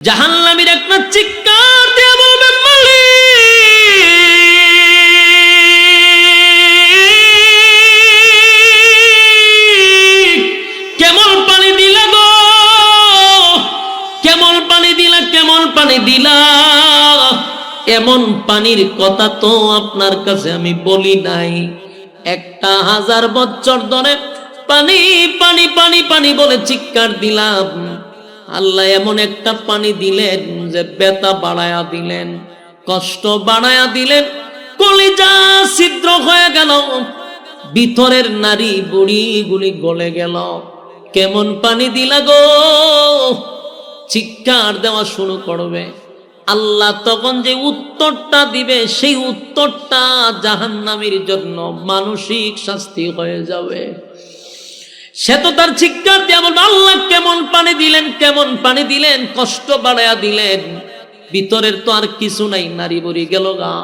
জাহান্নামীর একটা চিৎকার দিয়ে বলবে, মালিক কেমন পানি দিলা গো, কেমন পানি দিলা, কেমন পানি দিলা। এমন পানির কথা তো আপনার কাছে আমি বলি নাই। 1000 বছর ধরে পানি পানি পানি পানি বলে চিৎকার দিলাম। আল্লাহ এমন একটা পানি দিলেন যে ব্যথা বাড়ায়া দিলেন, কষ্ট বাড়ায়া দিলেন, কলিজা ছিদ্র হয়ে গেল, ভিতরের নারী বুড়ি গুলি গলে গেল। কেমন পানি দিলা গো, চিৎকার দেওয়া শুরু করবে। আল্লাহ তখন যে উত্তরটা দিবে সেই উত্তরটা জাহান্নামীর জন্য মানসিক শাস্তি হয়ে যাবে। সে তো তার চিৎকার দিয়ে বলবে, আল্লাহ কেমন পানি দিলেন, কেমন পানি দিলেন, কষ্ট বাড়ায়া দিলেন, ভিতরের তো আর কিছু নাই, নারী বুড়ি গেল গা।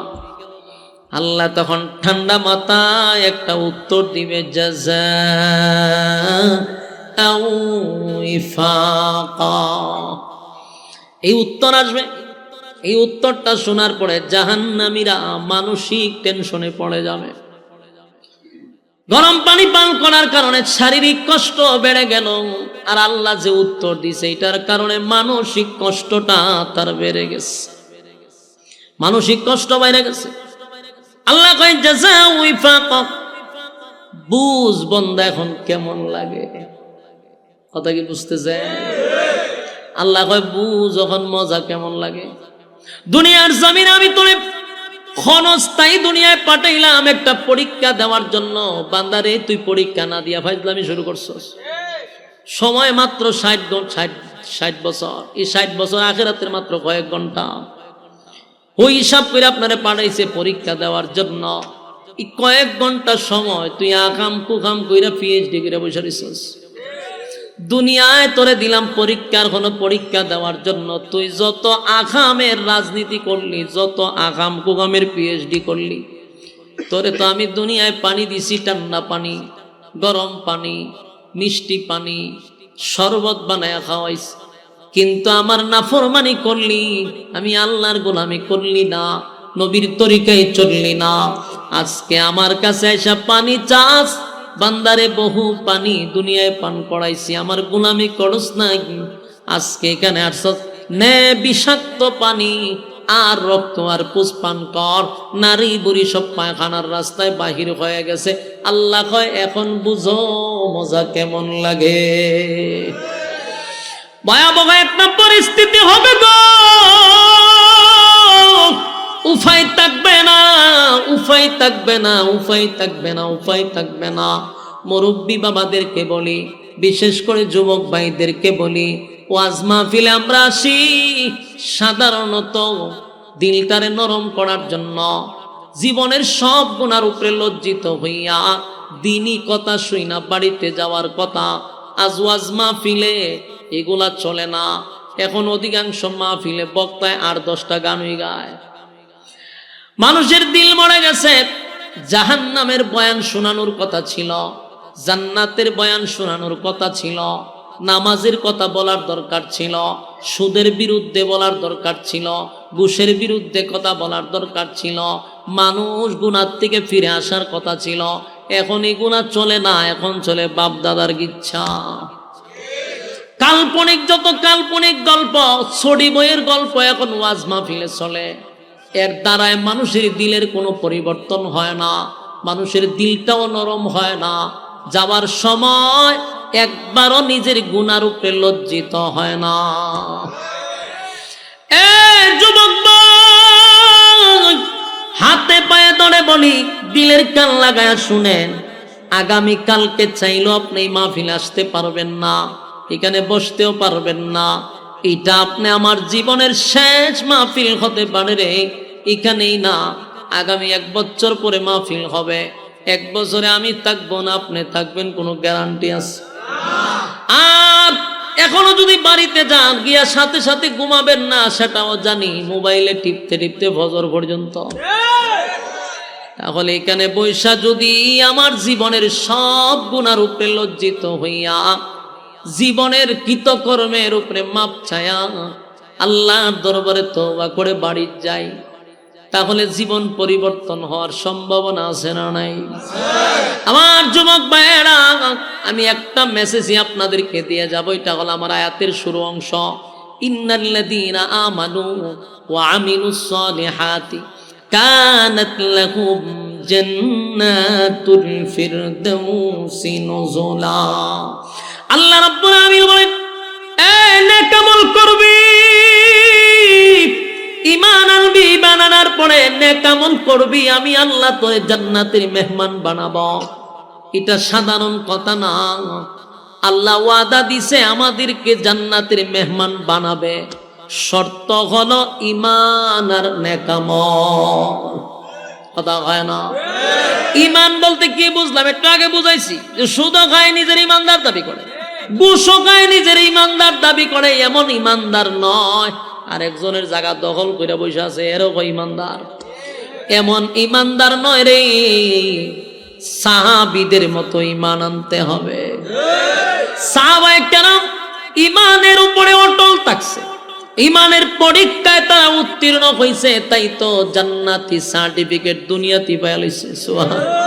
আল্লাহ তখন ঠান্ডা মাথায় একটা উত্তর দিবে, জাযাআও উইফাকা। এই উত্তর আসবে। এই উত্তরটা শোনার পরে জাহান্নামীরা মানসিক টেনশনে পড়ে যাবে। গরম পানি পান করার কারণে শারীরিক কষ্ট বেড়ে গেল, আর আল্লাহ যে উত্তর দিছে এটার কারণে মানসিক কষ্টটা তার বেড়ে গেছে, মানসিক কষ্ট বেড়ে গেছে। আল্লাহ কয় জাযাআও উইফাকা। বুঝ বন্দা এখন কেমন লাগে, কথা কি বুঝতেছেন? আল্লাহ কয় বুঝ এখন মজা কেমন লাগে। দুনিয়ার জমিনে আমি তোরে ক্ষণস্থায়ী দুনিয়ায় পাঠাইলাম একটা পরীক্ষা দেওয়ার জন্য। বান্দারে তুই পরীক্ষা না দিয়া ফাজলামি শুরু করছস। সময় মাত্র 60 বছর। এই 60 বছর আখিরাতের মাত্র কয়েক ঘন্টা। ওই হিসাব করে আপনারে পাঠাইছে পরীক্ষা দেওয়ার জন্য। এই কয়েক ঘন্টা সময় তুই আকাম কুকাম কইরা পিএইচডি করে বসে রইছস। দুনিয়ায় তোরে দিলাম পরীক্ষার কোনো পরীক্ষা দেওয়ার জন্য। তুই যত আকামের রাজনীতি করলি, যত আকাম কুকামের পিএইচডি করলি, তোরে তো আমি দুনিয়ায় পানি দিছি, ঠান্ডা পানি, গরম পানি, মিষ্টি পানি, শরবত বানায়া খাওয়াইছি, কিন্তু আমার নাফরমানি করলি, আমি আল্লাহর গোলামি করলি না, নবীর তরিকায় চললি না। আজকে আমার কাছে এসে পানি চাস, বান্দারে বহু পানি দুনিয়ায় পান করাইছি, আমার গোলামি করস না। আজকে এখানে আসছ, নে বিষাক্ত পানি আর রক্ত আর পুষ পান কর। নারী বুড়ি সব পায়খানার রাস্তায় বাহির হয়ে গেছে। আল্লাহ কয় এখন বুঝো মজা কেমন লাগে। ভয়াবহ একটা পরিস্থিতি হবে গো, উপায় থাকবে না, উপায় থাকবে না, উপায় থাকবে না, উপায় থাকবে না। মুরব্বী বাবাদেরকে বলি, বিশেষ করে যুবক ভাইদেরকে বলি, ওয়াজ মাহফিলে আমরা আসি সাধারণত দিলটারে নরম করার জন্য, জীবনের সব গুনার উপরে লজ্জিত হইয়া দিনই কথা শুই না বাড়িতে যাওয়ার কথা। আজ ওয়াজ মাহফিলে এগুলা চলে না। এখন অধিকাংশ মাহফিলে বক্তায় 8-10টা গানই গায়। মানুষের দিল মরে গেছে। জাহান্নামের বয়ান শোনানোর কথা ছিল, জান্নাতের বয়ান শোনানোর কথা ছিল, নামাজের কথা বলার দরকার ছিল, সুদের বিরুদ্ধে বলার দরকার ছিল, ঘুষের বিরুদ্ধে কথা বলার দরকার ছিল, মানুষ গুনার থেকে ফিরে আসার কথা ছিল। এখন এই গুনাহ চলে না, এখন চলে বাপ দাদার ইচ্ছা। কাল্পনিক যত কাল্পনিক গল্প, ছড়ি বইয়ের গল্প এখন ওয়াজ মাহফিলে চলে। এর দ্বারায় মানুষের দিলের কোনো পরিবর্তন হয় না, মানুষের দিলটাও নরম হয় না। যাওয়ার সময় একবারও নিজের গুনার উপরে লজ্জিত হয় না। যুবক হাতে পায়ে ধরে বলি, দিলের কান লাগায়া শুনেন, আগামী কালকে চাইলেও আপনি মাহফিলে আসতে পারবেন না, এখানে বসতেও পারবেন না। এটা আপনি আমার জীবনের শেষ মাহফিল হতে পারে রে। এখানেই না, আগামী 1 বছর পরে মাহফিল হবে, 1 বছরে আমি থাকবো না, আপনি থাকবেন, কোনো গ্যারান্টি আছে? আর এখনো যদি বাড়িতে যান, গিয়া সাথে সাথে ঘুমাবেন না সেটাও জানি, মোবাইলে টিপতে টিপতে ফজর পর্যন্ত। তাহলে এখানে বৈশা যদি আমার জীবনের সব গুনার উপরে লজ্জিত হইয়া, জীবনের কৃতকর্মের উপরে মাপ ছায়া আল্লাহর দরবারে তওবা করে বাড়ি যাই, তাহলে জীবন পরিবর্তন হওয়ার সম্ভাবনা আছে না নাই? আমার যুবক ভাইয়েরা, আমি একটা মেসেজই আপনাদেরকে দিয়ে যাব। এটা হলো আমার আয়াতের শুরু অংশ, ইন্নাল্লাযীনা আমানু ওয়া আমিলুস সালিহাতি কানাত লাহুম জান্নাতুল ফিরদাউসি নুজুলা। আল্লাহ রাব্বুল আলামিন বলেন, এই নেক আমল করবি, ঈমান আনবি, ঈমান আনার পরে নেক আমল করবি, আমি আল্লাহ তোরে জান্নাতের মেহমান বানাবো। এটা সাধারণ কথা না, আল্লাহ ওয়াদা দিছে আমাদেরকে জান্নাতের মেহমান বানাবে। শর্ত হলো ঈমান আর নেক আমল। কথা হয় না? ঈমান বলতে কি বুঝলাম একটু আগে বুঝাইছি, যে সুদও খায় নিজের ঈমানদার দাবি করে, ঘুষও খায় নিজের ঈমানদার দাবি করে, এমন ঈমানদার নয়। আরেকজনের জায়গা দখল করে বসে আছে, এরকম ঈমানদার। এমন ঈমানদার নয় রে, সাহাবীদের মতো ঈমান আনতে হবে। সাহাবায়ে কেরাম ঈমানের উপরে অটল থাকছে, ঈমানের পরীক্ষায় তারা উত্তীর্ণ হয়েছে, তাই তো জান্নাতি সার্টিফিকেট দুনিয়াতে পাইয়া লইছে। সুবহানাল্লাহ,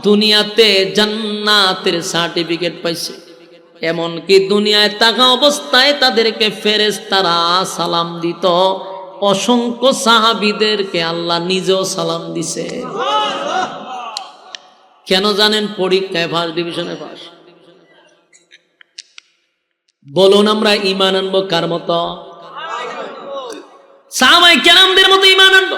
দুনিয়াতে জান্নাতের সার্টিফিকেট পাইছে। এমনকি দুনিয়ায় থাকা অবস্থায় তাদেরকে ফেরেশতারা সালাম দিত, অসংখ্য সাহাবীদেরকে আল্লাহ নিজেও সালাম দিছে। কেন জানেন? পরীক্ষায় ফার্স্ট ডিভিশনে পাস। বলুন আমরা ঈমান আনবো কার মতো? সাহাবায়ে কেরামদের মতো ঈমান আনবো।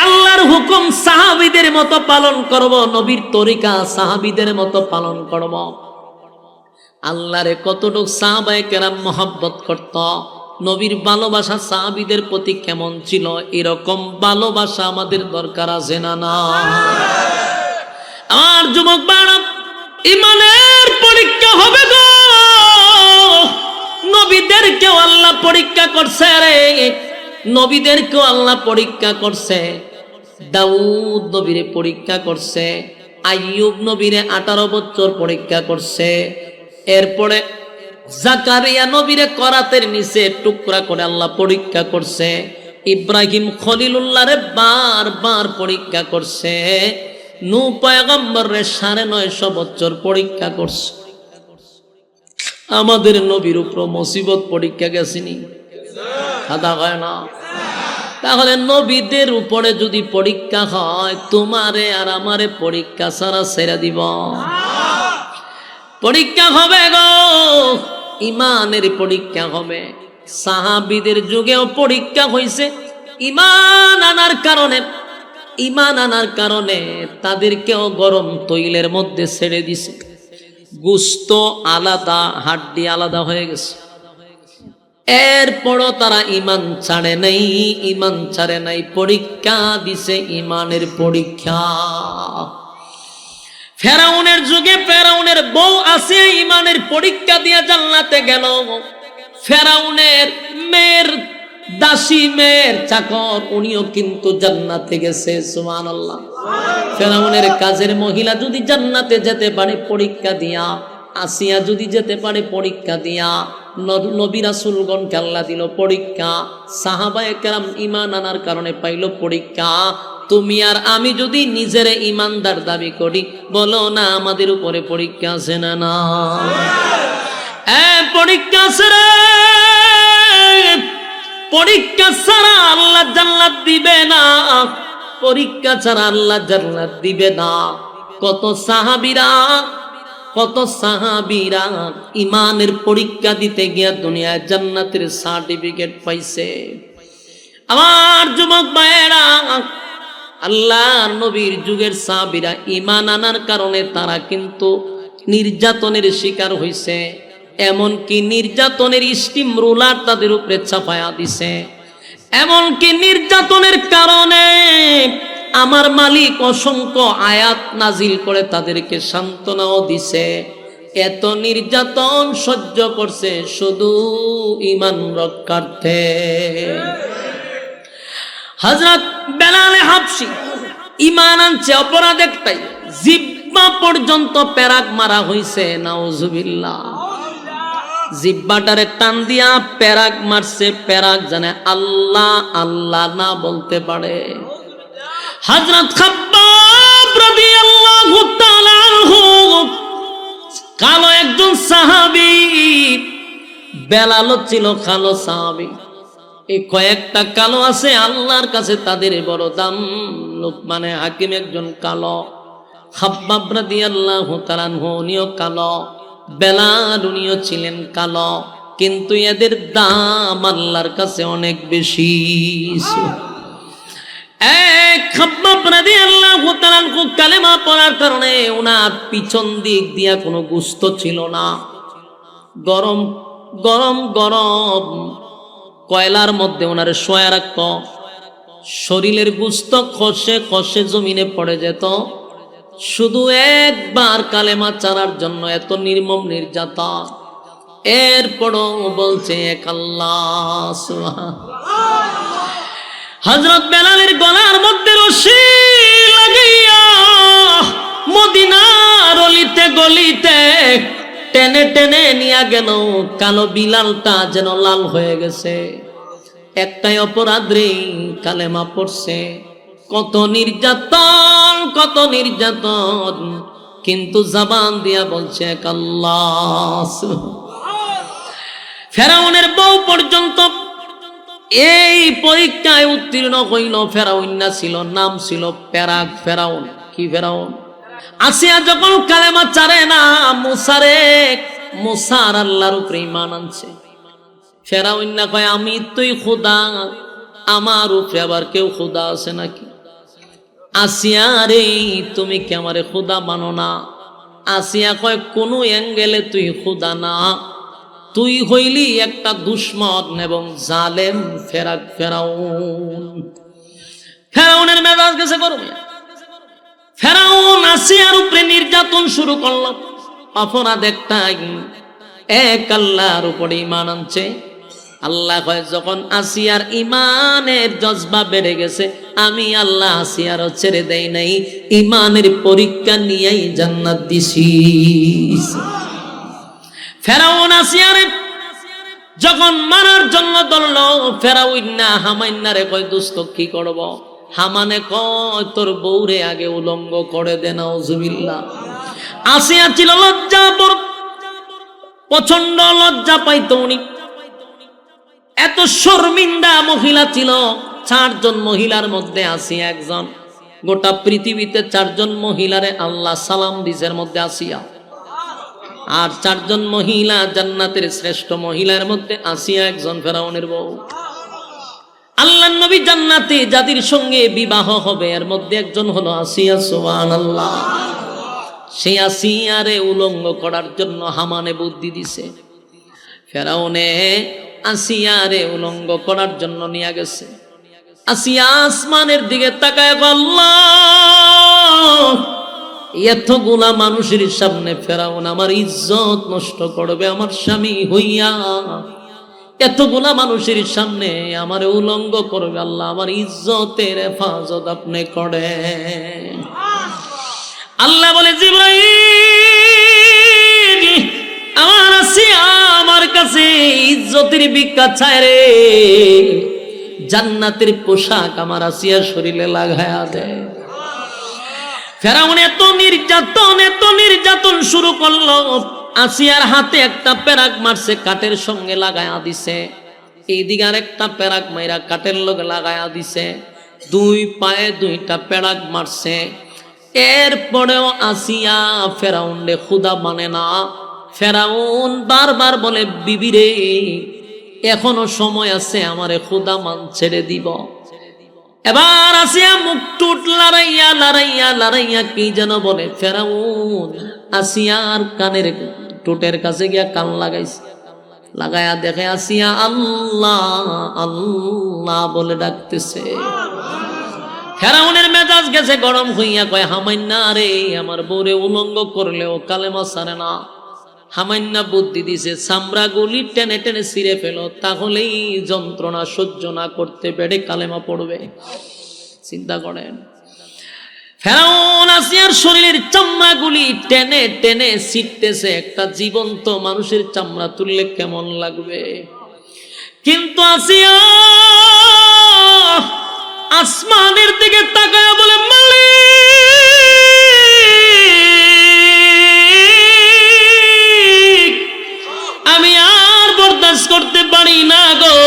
আল্লাহর হুকুম সাহাবীদের মতো পালন করব, নবীর তরিকা সাহাবীদের মতো পালন করব। আল্লাহরে কতটুকু সাহাবায়ে কেরাম মহব্বত করত, নবীর ভালোবাসা সাহাবীদের প্রতি কেমন ছিল, এরকম ভালোবাসা আমাদের দরকার আছে না? না। আমার যুবক ভাইরা, ঈমানের পরীক্ষা হবে গো। নবীদেরকেও আল্লাহ পরীক্ষা করছে রে, নবীদেরকেও আল্লাহ পরীক্ষা করছে। দাউদ নবীরে পরীক্ষা করছে, আইয়ুব নবীরে 18 বছর পরীক্ষা করছে। এরপরে জাকারিয়া নবীরে করাতের নিচে টুকরা করে আল্লাহ পরীক্ষা করছে। ইব্রাহিম খলিলুল্লাহরে বারবার পরীক্ষা করছে। নূহ পয়গম্বরে 950 বছর পরীক্ষা করছে। আমাদের নবীর উপর মুসিবত পরীক্ষা গেছিনি? খাদা হয় না? তাহলে নবীদের উপরে যদি পরীক্ষা হয়, তোমারে আর আমারে পরীক্ষা ছাড়া ছেড়ে দিব? পরীক্ষা হবে গো, ঈমানের পরীক্ষা হবে। সাহাবীদের যুগেও পরীক্ষা হয়েছে ঈমান আনার কারণে। ঈমান আনার কারণে তাদেরকেও গরম তৈলের মধ্যে ছেড়ে দিছে, গোশত আলাদা, হাড্ডি আলাদা হয়ে গেছে। এরপরও তারা ঈমান ছাড়ে নাই, ঈমান ছাড়ে নাই, পরীক্ষা দিছে, ঈমানের পরীক্ষা। ফেরাউনের যুগে ফেরাউনের বউ আসিয়া ঈমানের পরীক্ষা দিয়ে জান্নাতে গেল। ফেরাউনের মেয়ের দাসী, মেয়ের চাকর, উনিও কিন্তু জান্নাতে গেছে। সুবহানাল্লাহ। ফেরাউনের কাজের মহিলা যদি জান্নাতে যেতে পারে পরীক্ষা দিয়া, আসিয়া যদি যেতে পারে পরীক্ষা দিয়া, নবী রাসূলগণকে আল্লাহ দিল পরীক্ষা। সাহাবায়ে কেরাম ঈমান আনার কারণে পাইল পরীক্ষা। তুমি আর আমি যদি নিজের ঈমানদার দাবি করি, বলো না আমাদের উপরে পরীক্ষা আছে না? না, পরীক্ষা আছে রে। পরীক্ষা ছাড়া আল্লাহ জান্নাত দিবে না, পরীক্ষা ছাড়া আল্লাহ জান্নাত দিবে না। কত সাহাবীরা ঈমানের পরীক্ষা দিতে গিয়া দুনিয়ায় জান্নাতের সার্টিফিকেট পাইছে। আমার যুবক ভাইয়েরা, আল্লাহর নবীর যুগের সাহাবীরা ঈমান আনার কারণে তারা কিন্তু নির্যাতনের শিকার হইছে। এমনকি নির্যাতনের স্টিম রোলার তাদের উপরে চাপায়া দিছে। এমনকি নির্যাতনের কারণে আমার মালিক অসংখ্য আয়াত নাজিল করে তাদেরকে সান্ত্বনাও দিছে। এত নির্যাতন সহ্য করছে শুধু ঈমান রক্ষার্থে। হযরত বেলাল হাবশী ঈমান আনছে, অপরাধ একটাই, জিহ্বা পর্যন্ত পেরাক মারা হইছে। নাউজুবিল্লাহ। জিহ্বাটারে টান দিয়া প্যারাক মারছে, প্যারাক জানে আল্লাহ আল্লাহ না বলতে পারে। হযরত খাব্বাব রাদিয়াল্লাহু তাআলা আনহু কালো একজন সাহাবী, বেলাল ছিল কালো সাহাবী। এই কয়েকটা কালো আছে আল্লাহর কাছে তাদের বড় দাম। লোকমানে হাকিম একজন কালো, খাব্বাব রাদিয়াল্লাহু তাআলা আনহু উনিও কালো, বেলাল উনিও ছিলেন কালো, কিন্তু এদের দাম আল্লাহর কাছে অনেক বেশি। খাব্বাব রাদিয়াল্লাহু তাআলা আনহু কালেমা পড়ার কারণে ওনার পিছন দিক দিয়া কোনো গোশত ছিল না। গরম গরম গরম কয়লার মধ্যে ওনারে শোয়া রাখত, শরীরের গোশত খসে খসে জমিনে পড়ে যেত। শুধু একবার কালেমা চারার জন্য এত নির্মম নির্যাতন। এরপরও বলছে এক আল্লাহ সুবহানাল্লাহ। হযরত বেলালের গলার মধ্যে রশি লাগাইয়া মদিনার অলিতে গলিতে টেনে টেনে নিয়ে গেল। কালো বিলালটা যেন লাল হয়ে গেছে। একটাই অপরাধ রে, কালেমা পড়ছে। কত নির্যাতন কত নির্যাতন, কিন্তু জবান দিয়া বলছে এক আল্লাহ। ফেরাউনের বউ পর্যন্ত এই পরীক্ষায় উত্তীর্ণ হইল। ফেরাউন না ছিল, নাম ছিল প্যারাক ফেরাউন। কি ফেরাউন? আসিয়া যখন কালেমা চারে না, মুসার আল্লাহর উপরে ঈমান আনছে। ফেরাউন না কয় আমি তুই খোদা, আমার উপরে আবার কেউ খোদা আছে নাকি? আসিয়া রে তুমি কি আমারে খোদা মানো না? আসিয়া কয় কোন অ্যাঙ্গেলে তুই খোদা না, তুই হইলি একটা দুশমন এবং জালেম ফেরাউন। ফেরাউনের মেজাজ গেছে গরমে। ফেরাউন আসিয়ার উপরে নির্যাতন শুরু করল। অপরাধ একটাই, এক আল্লাহর উপরে ঈমান আনছে। আল্লাহ কয় যখন আসিয়ার ঈমানের জজবা বেড়ে গেছে, আমি আল্লাহ আসিয়ারও ছেড়ে দেই নাই, ঈমানের পরীক্ষা নিয়েই জান্নাত দিছি। ফেরাউন আসিয়ারে যখন মারার জন্য ধরল, ফেরাউন না হামাইন্নারে কয় দোস্ত কি করব? হামানে কয় তোর বউরে আগে উলঙ্গ করে দে। নাউজুবিল্লাহ। আসিয়া ছিল লজ্জা, প্রচন্ড লজ্জা পাইত উনি। এত শর্মিন্দা মহিলা ছিল। 4 জন মহিলার মধ্যে আসিয়া একজন। গোটা পৃথিবীতে 4 জন মহিলারে আল্লাহ সালাম দিছের মধ্যে আসিয়া। আর 4 জন মহিলা জান্নাতের শ্রেষ্ঠ মহিলার মধ্যে আসিয়া একজন, ফেরাউনের বউ। আল্লাহর নবী জান্নাতে যাদের সঙ্গে বিবাহ হবে এর মধ্যে একজন হলো আসিয়া। সুবহানাল্লাহ। সেই আসিয়ারে উলঙ্গ করার জন্য হামানে বুদ্ধি দিছে। ফেরাউনে আসিয়ারে উলঙ্গ করার জন্য নিয়ে গেছে। আসিয়া আসমানের দিকে তাকায়, আল্লাহ এতগুলা মানুষের সামনে ফেরাউন আমার ইজ্জত নষ্ট করবে আমার স্বামী হইয়া। এতগুলা মানুষের সামনে আমার উলঙ্গ করবে, আল্লাহ আমার ইজ্জতের হেফাজত আপনি করেন। আল্লাহ বলে জিবরাইল আমার আসিয়া আমার কাছে ইজ্জতের ভিক্ষা চায় রে, জান্নাতের পোশাক আমার আসিয়ার শরীরে লাগায়া দেয়। ফেরাউন এত নির্যাতন শুরু করলো। আসিয়ার হাতে একটা প্যারাক মারছে, কাঠের সঙ্গে লাগায়া দিছে। এইদিকে আর একটা প্যারাক মাইরা কাঠের লগে লাগায়া দিছে। 2 পায়ে 2টা প্যারাক মারছে। এরপরেও আসিয়া ফেরাউনরে খুদা মানে না। ফেরাউন বারবার বলে বিবি রে এখনো সময় আছে, আমারে খুদা মান ছেড়ে দিব। এবার আসিয়া মুখ টুট লড়াইয়া কি যেন বলে। ফেরাউন আসিয়ার কানের টুটের কাছে গিয়া কান লাগাইছে। লাগায়া দেখে আসিয়া আল্লাহ আল্লাহ বলে ডাকতেছে। ফেরাউনের মেজাজ গেছে গরম হইয়া কয় হামাইন্না রে আমার বউরে উলঙ্গ করলেও কালেমা ছাড়ে না। হামাইন্না বুদ্ধি দিছে চামড়া গুলি টেনে টেনে ছিঁড়ে ফেলো, তাহলেই যন্ত্রণা সহ্য না করতে পেরে কালেমা পড়বে। চিন্তা করেন। ফেরাউন আসিয়ার শরীরের চামড়াগুলি টেনে টেনে ছিটতেছে। একটা জীবন্ত মানুষের চামড়া তুললে কেমন লাগবে, কিন্তু আসিয়া আসমানের দিকে তাকায় বলে, মালিক আমি আর বরদাস্ত করতে পারি না গো,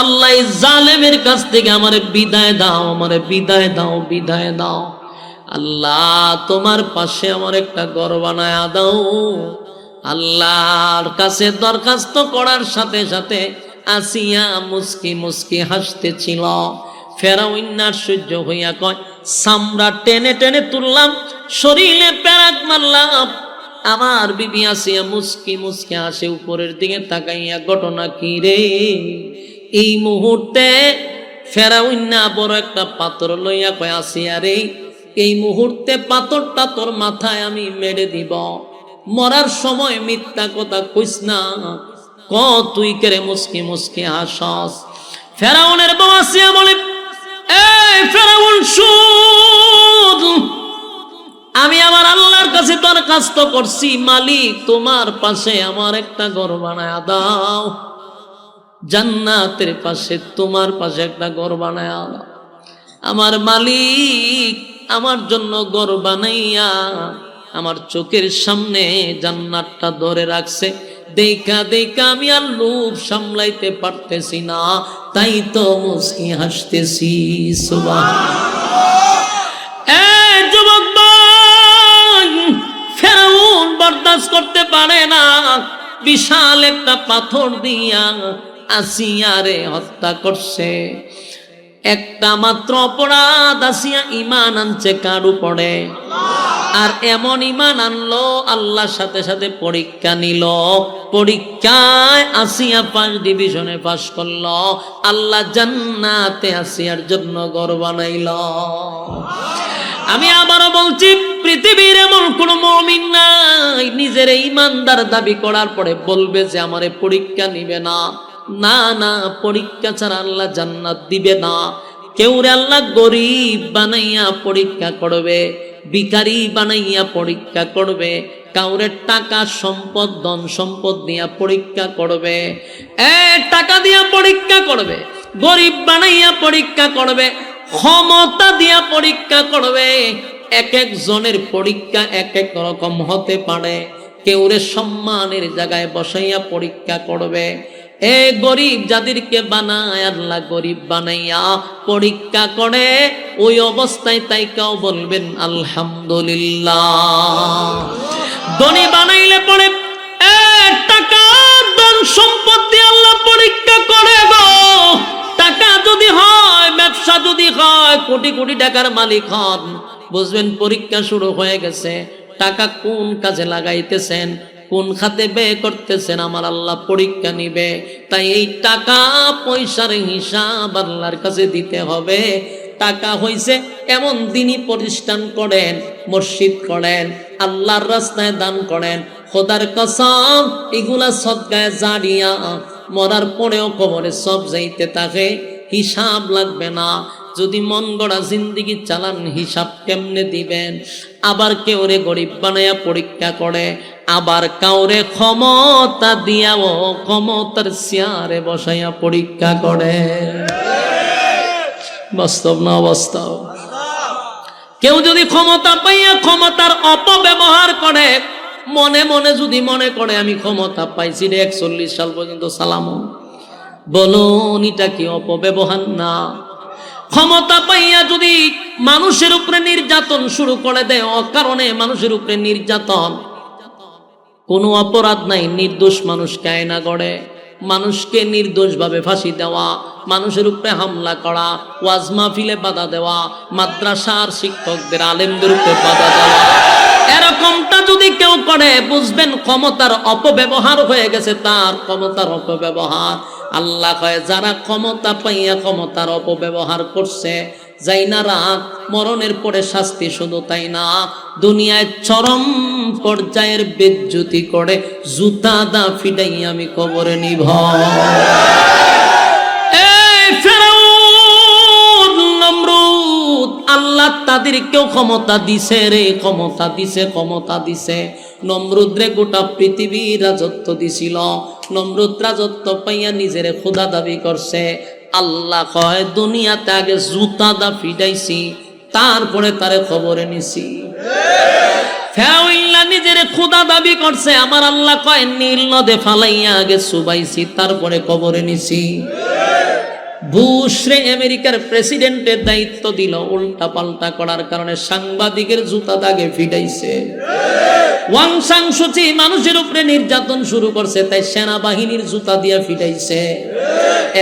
আল্লাহ জালেমের কাছ থেকে আমারে বিদায় দাও, আমারে বিদায় দাও, বিদায় দাও। আল্লাহ তোমার পাশে আমার একটা ঘর বানায় দাও। আল্লাহর কাছে দরখাস্ত করার সাথে সাথে আসিয়া মুস্কি মুস্কি হাসতেছিল। ফেরাউন আশ্চর্য হইয়া কয়, চামড়া টেনে টেনে তুললাম, শরীরে প্যারাক মারলাম, আমার বিবি আসিয়া মুস্কি মুস্কি হাসে। উপরের দিকে তাকাইয়া, ঘটনা কি রে? এই মুহূর্তে ফেরাউন না বড় একটা পাথর লইয়া কয়, আসিয়া রে এই মুহূর্তে পাথরটা তোর মাথায় আমি মেরে দিব, মরার সময় মিথ্যা কথা কইস না, ক তুই কেরে মুস্কি মুস্কি হাসস। ফেরাউনের বউ আসিয়া বলে, এই ফেরাউন শুন, আমি আমার আল্লাহর কাছে দরখাস্ত করছি, মালিক তোমার পাশে আমার একটা ঘর বানায়া দাও, জান্নাতের পাশে তোমার পাশে একটা ঘর বানায়া দাও। আমার মালিক আমার জন্য ঘর বানাইয়া আমার চোখের সামনে জান্নাতটা ধরে রাখছে, দেখা দেখা আমি আর লোভ সামলাইতে পারতেছি না, তাই তো মুস্কি হাসতেছি। ফেরাউন বরদাস্ত করতে পারে না, বিশাল একটা পাথর দিয়া আসিয়ারে হত্যা করছে। একটা মাত্র অপরাধ, আসিয়া ঈমান আনছে কার উপরে? আর এমন ঈমান আনলো, আল্লাহর সাথে সাথে পরীক্ষা নিল, পরীক্ষায় আসিয়া 5 ডিভিশনে পাশ করলো, আল্লাহ জান্নাতে আসিয়ার জন্য ঘর বানাইল। আমি আবারও বলছি, পৃথিবীর এমন কোন মুমিন নাই নিজের ঈমানদার দাবি করার পরে বলবে যে আমারে পরীক্ষা নিবে না। না না, পরীক্ষা ছাড়া আল্লাহ জান্নাত দিবে না। কেউ রে আল্লাহ গরিব বানাইয়া পরীক্ষা করবে, ভিখারি বানাইয়া পরীক্ষা করবে, কাউরে টাকা সম্পদ ধন সম্পদ দিয়া পরীক্ষা করবে, টাকা দিয়া পরীক্ষা করবে, গরিব বানাইয়া পরীক্ষা করবে, ক্ষমতা দিয়া পরীক্ষা করবে। এক একজনের পরীক্ষা এক এক রকম হতে পারে। কেউরে সম্মানের জায়গায় বসাইয়া পরীক্ষা করবে। এ গরিব যাদেরকে বানায় আল্লাহ গরিব বানাইয়া পরীক্ষা করে, ওই অবস্থায় তাই কেউ বলবেন আলহামদুলিল্লাহ। ধনী বানাইলে পরে টাকা ধন সম্পদ দিয়ে আল্লাহ পরীক্ষা করে গো। টাকা যদি হয়, ব্যবসা যদি হয়, কোটি কোটি টাকার মালিক হন, বুঝবেন পরীক্ষা শুরু হয়ে গেছে। টাকা কোন কাজে লাগাইতেছেন, কোন খাতে ব্যয় করতেছেন, আমার আল্লাহ পরীক্ষা নিবে। তাই এই টাকা পয়সার হিসাব আল্লাহর কাছে দিতে হবে। টাকা হইছে এমন দিনই প্রতিষ্ঠান করেন, মসজিদ করেন, আল্লাহর রাস্তায় দান করেন, খোদার কসম এগুলা সদকায়ে জারিয়া, মরার পরেও কবরে সব যাইতে থাকে, হিসাব লাগবে না। যদি মন গড়া জিন্দিগি চালান, হিসাব কেমনে দিবেন? আবার কেউরে গরিব বানাইয়া পরীক্ষা করে, আবার কাউরে ক্ষমতা দিয়াও ক্ষমতার চেয়ারে বসাইয়া পরীক্ষা করে। বাস্তব না অবাস্তব? কেউ যদি ক্ষমতা পাইয়া ক্ষমতার অপব্যবহার করে, মনে মনে যদি মনে করে আমি ক্ষমতা পাইছি রে 41 সাল পর্যন্ত সালাম, বলুন এটা কি অপব্যবহার না? ক্ষমতা পাইয়া যদি মানুষের উপরে নির্যাতন শুরু করে দেয়, অকারণে মানুষের উপরে নির্যাতন, কোনো অপরাধ নাই, নির্দোষ মানুষকে আয়না গড়ে, মানুষকে নির্দোষ ভাবে ফাঁসি দেওয়া, মানুষের উপরে হামলা করা, ওয়াজ মাহফিলে বাধা দেওয়া, মাদ্রাসার শিক্ষকদের আলেমদের উপরে বাধা দেওয়া, এরকমটা যদি কেউ করে, বুঝবেন ক্ষমতার অপব্যবহার হয়ে গেছে, তার ক্ষমতার অপব্যবহার। আল্লাহ কয় যারা ক্ষমতা পাইয়া ক্ষমতার অপব্যবহার করছে, যাই না রাত, মরণের পরে শাস্তি। শুধু তাই না, দুনিয়ায় চরম পর্যায়ের বেজ্জতি করে জুতা দা ফিডাই আমি কবরে নিভ। ফেরাউন নমরুদ আল্লাহ তাদেরকেও ক্ষমতা দিছে রে, ক্ষমতা দিছে, ক্ষমতা দিছে। নমরুদরে গোটা পৃথিবীর রাজত্ব দিছিল। নমরুদ রাজত্ব পাইয়া নিজেরে খোদা দাবি করছে। আল্লাহ কয় দুনিয়াতে আগে জুতা দা ফিটাইছি, তারপরে তারে খবরে নিছি। ফেরাউন নিজের খোদা দাবি করছে, আমার আল্লাহ কয় নীল নদে ফালাইয়া আগে সুবাইছি, তারপরে কবরে নিছি। বুশরে আমেরিকার প্রেসিডেন্টের দায়িত্ব দিল, উল্টা পাল্টা করার কারণে সাংবাদিকের জুতা দাগে ফিটাইছে। ওয়াং সাং সুচি মানুষের উপরে নির্যাতন শুরু করছে, তাই সেনাবাহিনীর জুতা দিয়ে ফিটাইছে।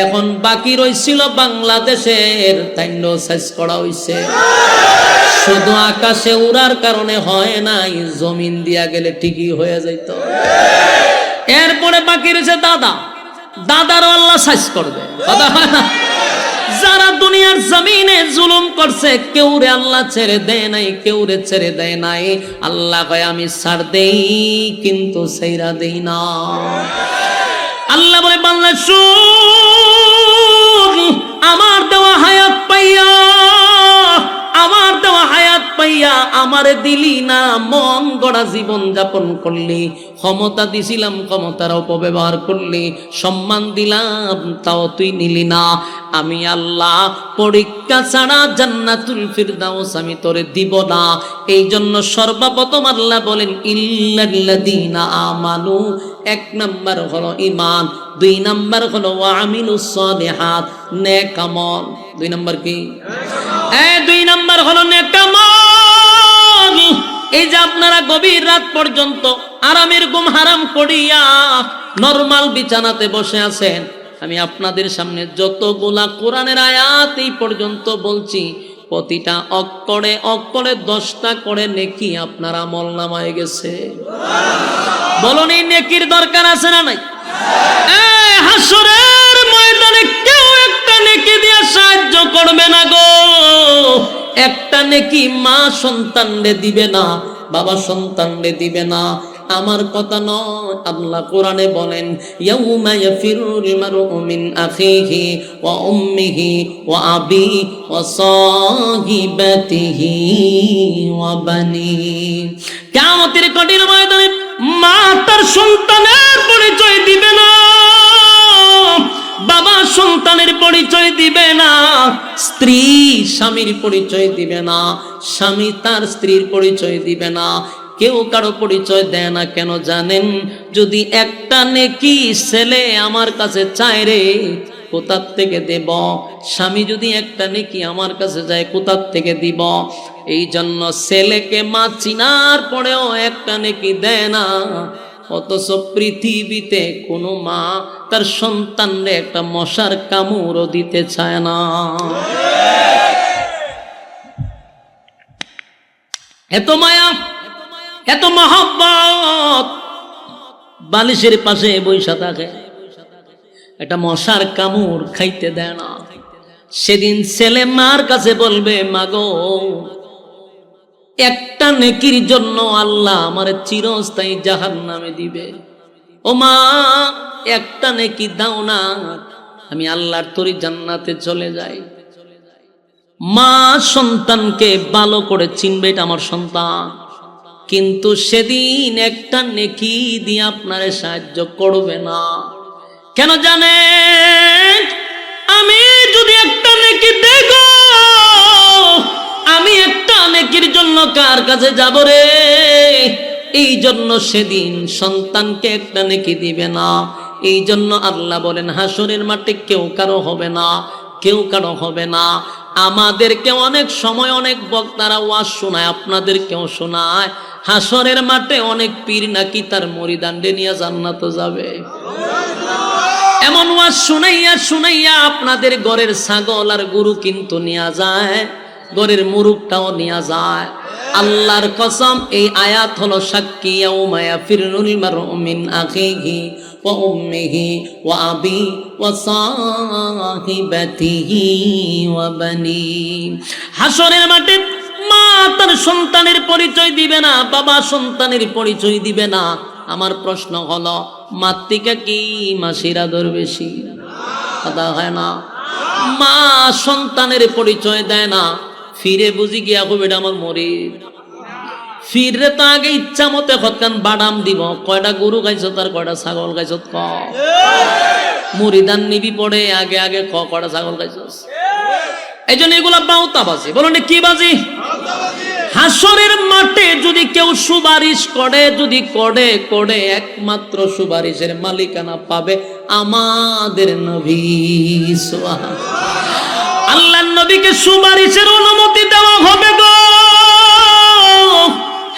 এখন বাকি রইছিল বাংলাদেশের, তাইন্ডো সাইজ করা হইছে। শুধু আকাশে উড়ার কারণে হয় নাই, জমিন দিয়া গেলে ঠিকই হয়ে যাইত। এরপরে বাকি রয়েছে দাদা, দাদারও আল্লাহ সাইজ করবে। কথা হয় না? যারা দুনিয়ার জমিনে জুলুম করছে, কেউ রে আল্লাহ ছেড়ে দেয় নাই, কেউ রে ছেড়ে দেয় নাই। আল্লাহ কয় আমি ছাড় দেই, কিন্তু ছাইরা দেই না। আল্লাহ বলে বান্দা শুন, আমার দেওয়া হায়াত পাইয়া, আমার দেওয়া হায়াত পাইয়া আমারে দিলি না, মন গড়া জীবন যাপন করলি। ক্ষমতা দিছিলাম, ক্ষমতার অপব্যবহার করলি। সম্মান দিলাম, তাও তুই নিলি না। আমি আল্লাহ পরীক্ষা ছাড়া জান্নাতুল ফিরদাউস আমি তোরে দিব না। এই জন্য সর্বপ্রথম আল্লাহ বলেন ইল্লাল্লাযীনা আমানু। এক নাম্বার হলো ঈমান, দুই নাম্বার হলো ওয়া আমিলুস সালিহাত, নেক আমল। দুই নাম্বার কি? দুই নাম্বার হলো নেক আমল। এই যে আপনারা গভীর রাত পর্যন্ত আরামের ঘুম হারাম করিয়া নরমাল বিছানাতে বসে আছেন, আমি আপনাদের সামনে যতগুলা কোরআনের আয়াত এই পর্যন্ত বলছি, প্রতিটা অক্ষরে অক্ষরে 10টা করে নেকি আপনার আমলনামায় গেছে। বলুন এই নেকির দরকার আছে না নাই? হাসরের ময়দানে কেউ একটা নেকি দিয়ে সাহায্য করবে না গো। একটা নেকি মা সন্তানরে দিবে না, বাবা সন্তানরে দিবে না। আমার কথা নয়, আল্লাহ কোরআনে বলেন ইয়াউমা ইয়াফিরুল মারউ মিন আখিহি ওয়া উম্মিহি ওয়া আবি ওয়া সাহিবাতিহি ওয়া বানি। কিয়ামতের কঠিন ময়দানে মা তার সন্তানের পরিচয় দিবে না, বাবা সন্তানের পরিচয় দিবে না, স্ত্রী স্বামীর পরিচয় দিবে না, স্বামী তার স্ত্রীর পরিচয় দিবে না। কেউ কারো পরিচয় দেয় না। কেন জানেন? যদি একটা নেকি ছেলে আমার কাছে চায় রে, কোথার থেকে দেব? স্বামী যদি একটা নেকি আমার কাছে যায়, কোথার থেকে দিব? এই জন্য ছেলেকে মা চিনার পরেও একটা নেকি দেয় না। অথচ পৃথিবীতে কোনো মা তার সন্তানরে একটা মশার কামড়ও দিতে চায় না। এত মায়া, এত মহব্বত, বালিশের পাশে বৈশা থাকে, একটা মশার কামড় খাইতে দেয় না। সেদিন ছেলে মার কাছে বলবে, মাগো একটা নেকির জন্য আল্লাহ আমারে চিরস্থায়ী জাহান্নামে দিবে। ও মা একটা নেকি দাও না, আমি আল্লাহর তরি জান্নাতে চলে যাই। মা সন্তানকে ভালো করে চিনবে, এটা আমার সন্তান। কিন্তু সেদিন একটা নেকি দিয়ে আপনারে সাহায্য করবে না। কেন জানেন? আমি যদি একটা নেকি দেখো, আমি একটা নেকির জন্য কার কাছে যাব রে? এই জন্য সেদিন সন্তানকে একটা নেকি দিবে না। এই জন্য আল্লাহ বলেন হাসরের মাঠে কেউ কারো হবে না, কেউ কারো হবে না। আমাদেরকে অনেক সময় অনেক বক্তারা ওয়াজ শোনায়, আপনাদেরকেও শোনায়, হাসরের মাঠে অনেক পীর নাকি তার মরিদান্ডে নিয়ে জান্নাতে যাবে। এমন ওয়াজ শুনাইয়া শুনাইয়া আপনাদের ঘরের ছাগল আর গরু কিন্তু নিয়ে যায়, ঘরের মুরুগটাও নিয়ে যায়। আল্লাহর কসম, এই আয়াত হলো সাক্ষী। ইয়াউমা ইয়াফিরুল মারউ মিন আখিহি ওয়া উম্মিহি ওয়া আবি ওয়া সাহিবাতিহি ওয়া বানি। হাসরের মাঠে মা তার সন্তানের পরিচয় দিবে না, বাবা সন্তানের পরিচয় দিবে না। আমার প্রশ্ন হলো, মাতৃকা কি মাসির আদর বেশি? কথা হয় না? মা সন্তানের পরিচয় দেয় না, ফিরে বুঝি গিয়া কবে এটা আমার মরিদ। ফিরে তো আগে ইচ্ছা মতে হতকান বাদাম দিব, কয়টা গরু খাইছ তার কয়টা ছাগল খাইছ ক। মুরিদান নিবি পড়ে আগে আগে ক কয়টা ছাগল খাইছ। এই জন্য এগুলা বাউতা বাজি। বলুন কি বাজি? হাসরের মাঠে যদি কেউ সুপারিশ করে, যদি করে করে একমাত্র সুপারিশের মালিকানা পাবে আমাদের নবী। আল্লাহর নবীকে সুপারিশের অনুমতি দেওয়া হবে গো।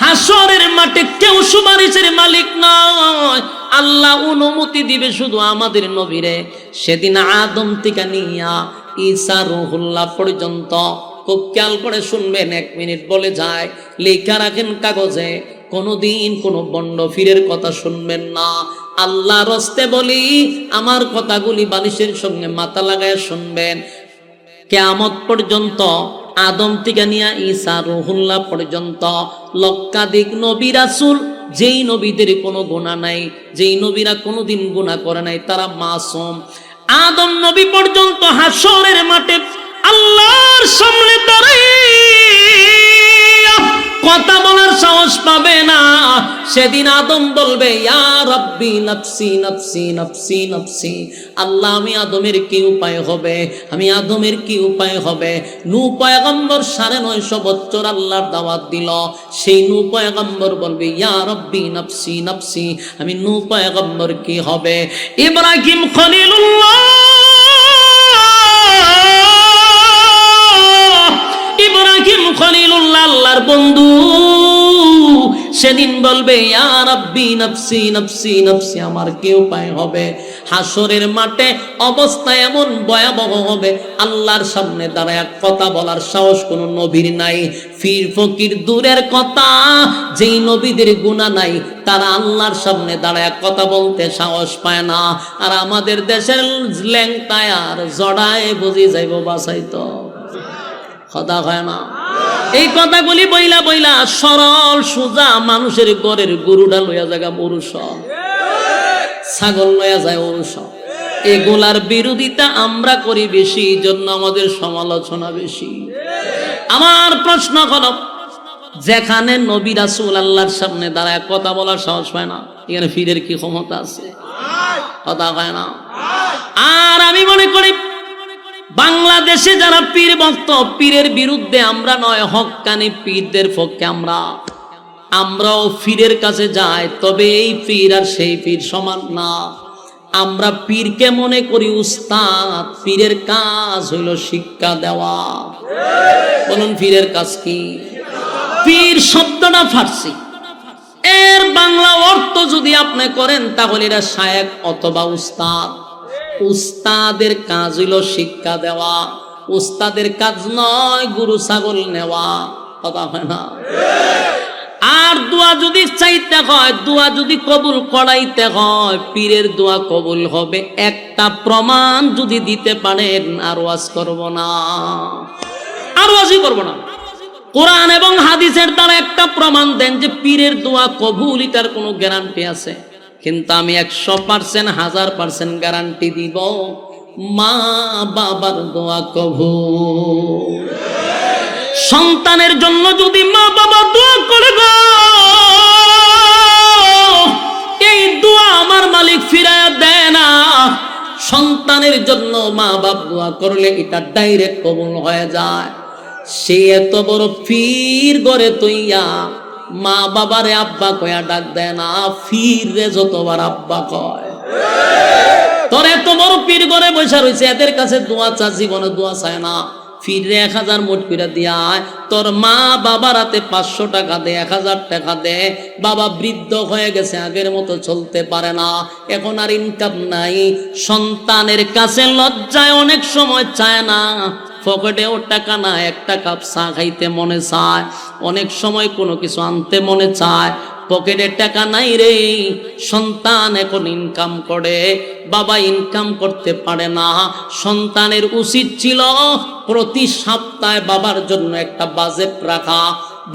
হাসরের মাঠে কেউ সুপারিশের মালিক নয়, আল্লাহ অনুমতি দিবে শুধু আমাদের নবীরে। সেদিন আদম থেকে নিয়া ঈসা রুহুল্লাহ পর্যন্ত খুব খেয়াল করে শুনবেন, 1 মিনিট বলে যায়, লেখা রাখেন কাগজে। কোনদিন কোন বন্ড ফিরের কথা শুনবেন না। আল্লাহ রস্তে বলি, আমার কথাগুলি বালিশের সঙ্গে মাথা লাগায় শুনবেন। কিয়ামত পর্যন্ত আদম থেকে নিয়া ঈসা রুহুল্লাহ পর্যন্ত লক্ষাধিক নবী রাসূল, যেই নবীদের কোনো গুনাহ নাই, যেই নবীরা কোনোদিন গুনাহ করে নাই, তারা মাসুম। আদম নবী পর্যন্ত হাসরের মাঠে আল্লাহর সামনে দাঁড়াইয়া কথা বলার সাহস পাবে না। সেদিন আদম বলবে, ইয়া রাব্বি নফসি নফসি নফসি নফসি। আল্লাহ, আমি আদমের কি উপায় হবে, আমি আদমের কি উপায় হবে। নূহ পয়গম্বর 950 বছর আল্লাহর দাওয়াত দিল। সেই নূহ পয়গম্বর বলবে, ইয়া রাব্বি নফসি নফসি। আমি নূহ পয়গম্বর কি হবে। ইব্রাহিম খলিলুল্লাহ, ইব্রাহিম খলিলুল্লাহ আল্লাহর বন্ধু, সেদিন বলবে, ইয়া রাব্বি নফসি নফসি নফসি। আমার কি উপায় হবে। হাসরের মাঠে অবস্থা এমন ভয়াবহ হবে, আল্লাহর সামনে দাঁড়ায় কথা বলার সাহস কোনো নবীর নাই। পীর ফকির দূরের কথা, যেই নবীদের গুনাহ নাই তারা আল্লাহর সামনে দাঁড়ায় কথা বলতে সাহস পায় না। আর আমাদের দেশের ল্যাংটায় আর জড়ায় বুঝি যাইব বাসাইতো কথা হয় না। এই কথাগুলি বইলা বইলা সরল সোজা মানুষের ঘরের গরুটা লইয়া জায়গা মরুষ, ছাগল লইয়া যায় অরুষ। এগুলার বিরোধিতা আমরা করি বেশি, জন্য আমাদের সমালোচনা বেশি। আমার প্রশ্ন হলো, যেখানে নবী রাসূল আল্লাহর সামনে দাঁড়ায় কথা বলার সাহস পায় না, এখানে পীরের কি ক্ষমতা আছে? কথা হয় না। আর আমি মনে করি বাংলাদেশে যারা পীর ভক্ত, পীরের বিরুদ্ধে আমরা নয়, হক্কানি পীরদের পক্ষে আমরাও পীরের কাছে যাই। তবে এই পীর আর সেই পীর সমান না। আমরা পীরকে মনে করি উস্তাদ, পীরের কাজ হইল শিক্ষা দেওয়া। বলুন পীরের কাজ কি? পীর শব্দটা ফার্সি, এর বাংলা অর্থ যদি আপনি করেন তাহলে এটা শায়েখ অথবা উস্তাদ। উস্তাদের কাজ হইল শিক্ষা দেওয়া, উস্তাদের কাজ নয় গরু ছাগল নেওয়া। কথা হয় না। আর দোয়া যদি চাইতে হয়, দোয়া যদি কবুল করাইতে হয়, পীরের দোয়া কবুল হবে একটা প্রমাণ যদি দিতে পারেন। আর ওয়াজ করব না, আর ওয়াজই করব না। কোরআন এবং হাদিসের দ্বারা একটা প্রমাণ দেন যে পীরের দোয়া কবুল, এটার কোনো গ্যারান্টি আছে। কিন্তু আমি 100%, 1000% গ্যারান্টি দিব, মা বাবার দোয়া কবুল। সন্তানের জন্য যদি মা বাবা দোয়া করে গো, এই দোয়া আমার মালিক ফিরায়া দেয় না। সন্তানের জন্য মা বাপ দোয়া করলে এটা ডাইরেক্ট কবুল হয়ে যায়। সে এত বড় পীর গড়ে তৈয়া মা বাবারে আব্বা কয়া ডাক দেয় না, পীর রে যতবার আব্বা কয়। তোর এত বড় পীর গড়ে বসে রয়েছে, এদের কাছে দোয়া চা, জীবনে দোয়া চায় না। পীরে 1000 মোট করে দিয়ায়, তোর মা বাবার হাতে 500 টাকা দে, 1000 টাকা দে। বাবা বৃদ্ধ হয়ে গেছে, আগের মতো চলতে পারে না, এখন আর ইনকাম নাই। সন্তানের কাছে লজ্জায় অনেক সময় চায় না, পকেটেও টাকা না, 1 কাপ চা খাইতে মনে চায়, অনেক সময় কোনো কিছু আনতে মনে চায়, পকেটে টাকা নাই রে। সন্তান এখন ইনকাম করে, বাবা ইনকাম করতে পারে না। সন্তানের উচিত ছিল প্রতি সপ্তাহে বাবার জন্য একটা বাজেট রাখা,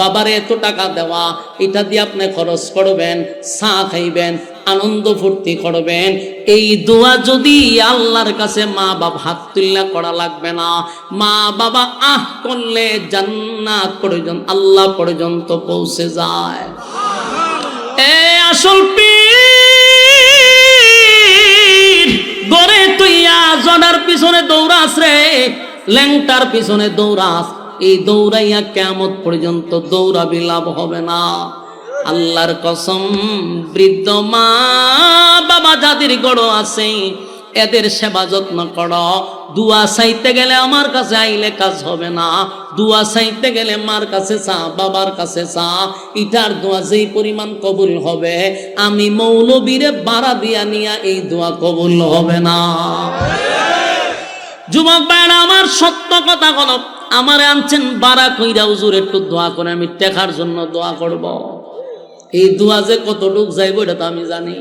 বাবারে এত টাকা দেওয়া, এটা দিয়ে আপনি খরচ করবেন, চা খাইবেন। আনন্দ ফুর্তি করবেন। এই দোয়া যদি আল্লাহর কাছে মা বাবা হাত তুল্লা করা লাগবে না, মা বাবা আহ করলে জান্নাত পর্যন্ত আল্লাহ পর্যন্ত পৌঁছে যায়। এ আসল পীর গড়ে তুইয়া জনার পিছনে দৌড়াস রে, ল্যাংটার পিছনে দৌড়াস, এই দৌড়াইয়া কিয়ামত পর্যন্ত দৌড়াবি, লাভ হবে না। আল্লাহর কসম, বৃদ্ধ মা বাবা যাদের গড় আছে এদের সেবা যত্ন করো। দুয়া চাইতে গেলে আমার কাছে আইলে কাজ হবে না, দুয়া চাইতে গেলে মার কাছে চা, বাবার কাছে চা। ইটার দোয়া যেই পরিমাণ কবুল হবে, আমি মৌলবীরে বাড়া দিয়া নিয়া এই দোয়া কবুল হবে না। যুবক ভাইরা আমার, সত্য কথা বলো, আমারে আনছেন বাড়া কইরা হুজুর একটু দোয়া করে, আমি টেকার জন্য দোয়া করব। এই দোয়া যে কতটুক যাইব এটা তো আমি জানি।